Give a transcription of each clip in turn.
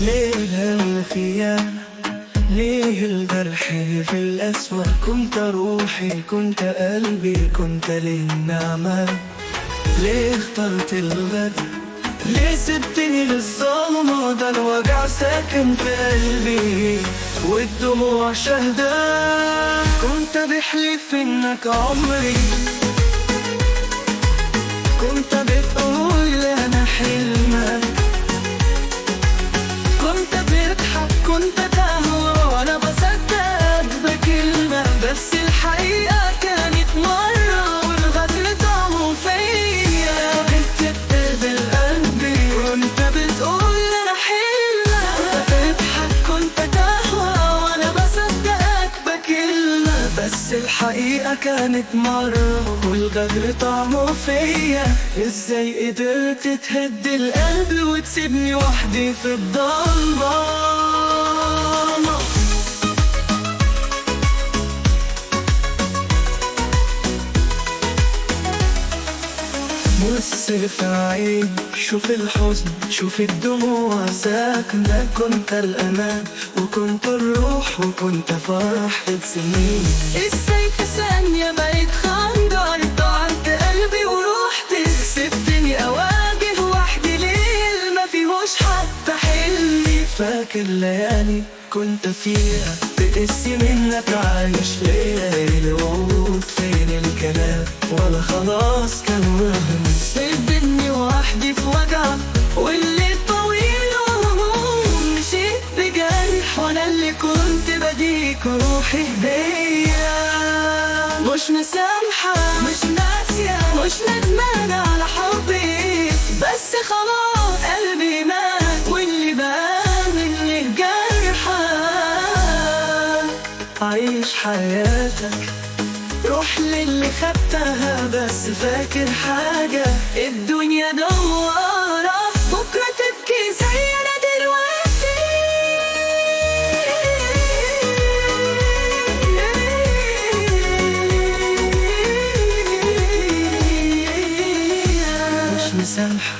ليه الهم خيانة؟ ليه الجرح في الأسود؟ كنت روحي، كنت قلبي، كنت للنعمة. ليه اخترت الغدر؟ ليه سبتني للظلمة؟ ده الوجع ساكن في قلبي والدموع شهدة. كنت بحلف انك عمري، كنت بتقول انا حلمك، كنت بتضحك، كنت تهوى وانا بصدق بكلمة. بس الحقيقة كانت مرة والغدر طعمه فيا. بتكتب قلبي، كنت بتقول انا حلمك، بتضحك، كنت تهوى وانا بصدقك بكلمة. بس الحقيقة كانت مرة والغدر طعمه فيا. ازاي قدرت تهد القلب وتسيبني وحدي في الضلمة؟ بص في عيني، شوف الحزن، شوف الدموع ساكنة. كنت الأمان وكنت الروح وكنت فرحة سنين. ازاي في ثانية بقيت خنجر؟ ضاعت قلبي ورحت، سبتني أواجه وحدي ليل ما فيهوش حتى حلمي. فاكر ليالي كنت فيها بقسي منك عايش ليالي الوعود. فين الكلام ولا خلاص كان وهم؟ سيبني وحدي في وجع واللي طويل وهموم. مشيت بجرح وانا اللي كنت بديك روحي هدية. مش مسامحة، مش ناسية، مش ندمانة على حبي. بس خلاص قلبي مات واللي بقى مني الجرحى. عيش حياتك، روح للي خدتها. بس فاكر حاجة، الدنيا دوارة، بكرة تبكي زي أنا دلوقتي. مش مسامحة،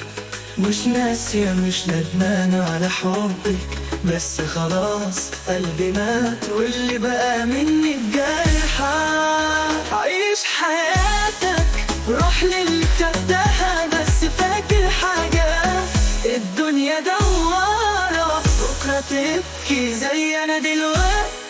مش ناسية، مش ندمانة على حبك. بس خلاص قلبي مات واللي بقى مني الجرحى. عيش حياتك، روح للي خدتها. بس فاكر حاجة، الدنيا دوارة، بكرة تبكي زي أنا دلوقتي.